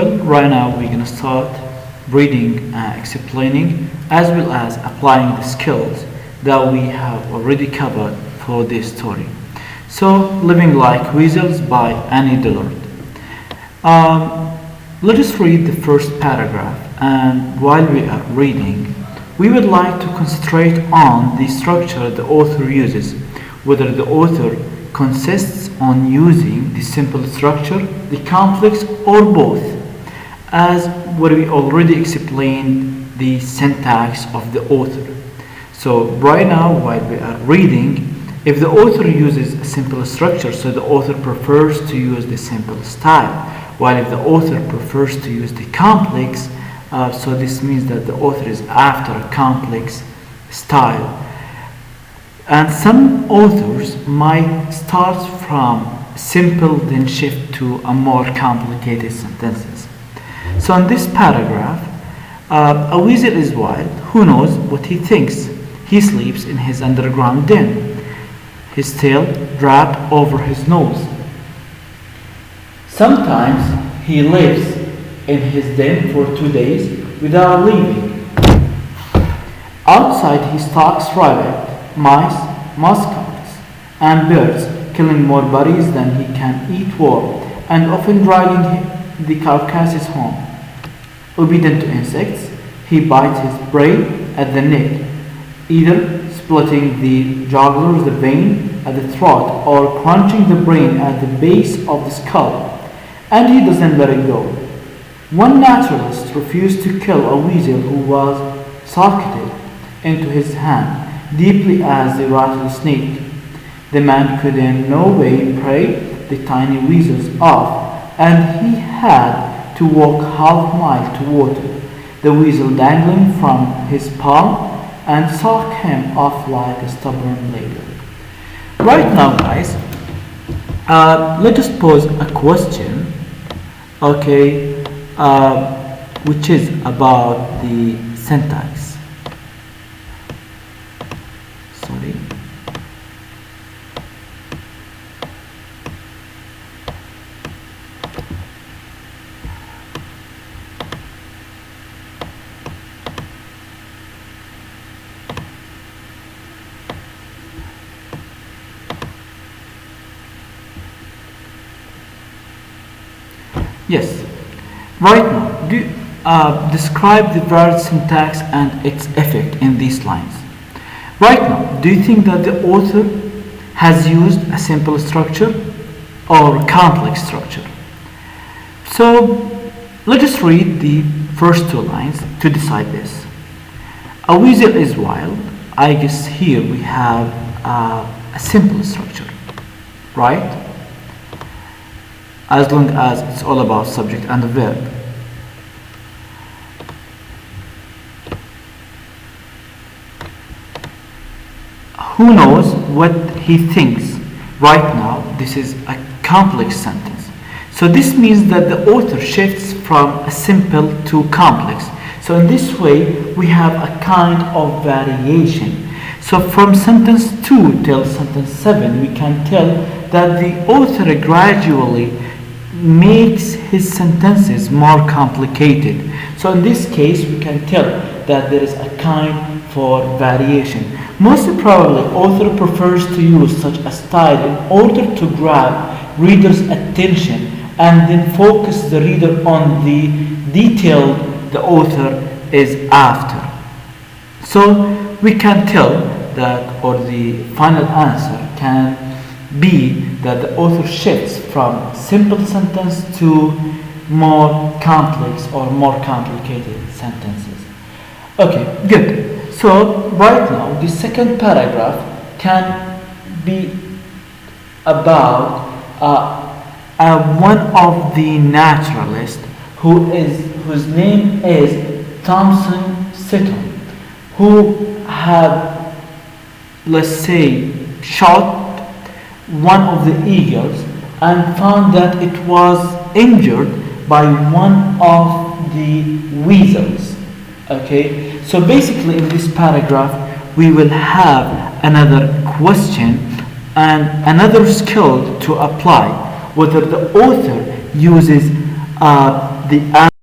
Right now we're going to start reading, explaining, as well as applying the skills that we have already covered for this story. So, Living Like Weasels by Annie Dillard. Let us read the first paragraph, and while we are reading, we would like to concentrate on the structure the author uses, whether the author consists on using the simple structure, the complex, or both. As what we already explained the syntax of the author. So right now while we are reading, if the author uses a simple structure, so the author prefers to use the simple style, while if the author prefers to use the complex, so this means that the author is after a complex style. And some authors might start from simple then shift to a more complicated sentences. So in this paragraph, a weasel is wild. Who knows what he thinks? He sleeps in his underground den, his tail wrapped over his nose. Sometimes he lives in his den for 2 days without leaving. Outside he stalks rabbit, mice, muskrats, and birds, killing more berries than he can eat worm, and often dragging the carcasses home. Obedient to insects, he bites his prey at the neck, either splitting the jugular, the vein at the throat, or crunching the brain at the base of the skull, and he doesn't let it go. One naturalist refused to kill a weasel who was socketed into his hand, deeply as a rattlesnake. The man could in no way pry the tiny weasels off, and he had to walk half-mile to water, the weasel dangling from his palm, and suck him off like a stubborn ladle. Right now, guys, let us pose a question, okay, which is about the syntax. Sorry. Yes. Right now, describe the varied syntax and its effect in these lines. Right now, do you think that the author has used a simple structure or complex structure? So, let us read the first 2 lines to decide this. A weasel is wild. I guess here we have a simple structure, right? As long as it's all about subject and verb. Who knows what he thinks? Right now, this is a complex sentence. So this means that the author shifts from a simple to complex. So in this way, we have a kind of variation. So from sentence 2 till sentence 7, we can tell that the author gradually makes his sentences more complicated. So in this case, we can tell that there is a kind for variation. Most probably, author prefers to use such a style in order to grab reader's attention and then focus the reader on the detail the author is after. So we can tell that, or the final answer can be that the author shifts from simple sentence to more complex or more complicated sentences. Okay, good. So right now the second paragraph can be about one of the naturalists whose name is Thompson Seton, who had, let's say, shot one of the eagles and found that it was injured by one of the weasels. Okay, so basically in this paragraph we will have another question and another skill to apply, whether the author uses the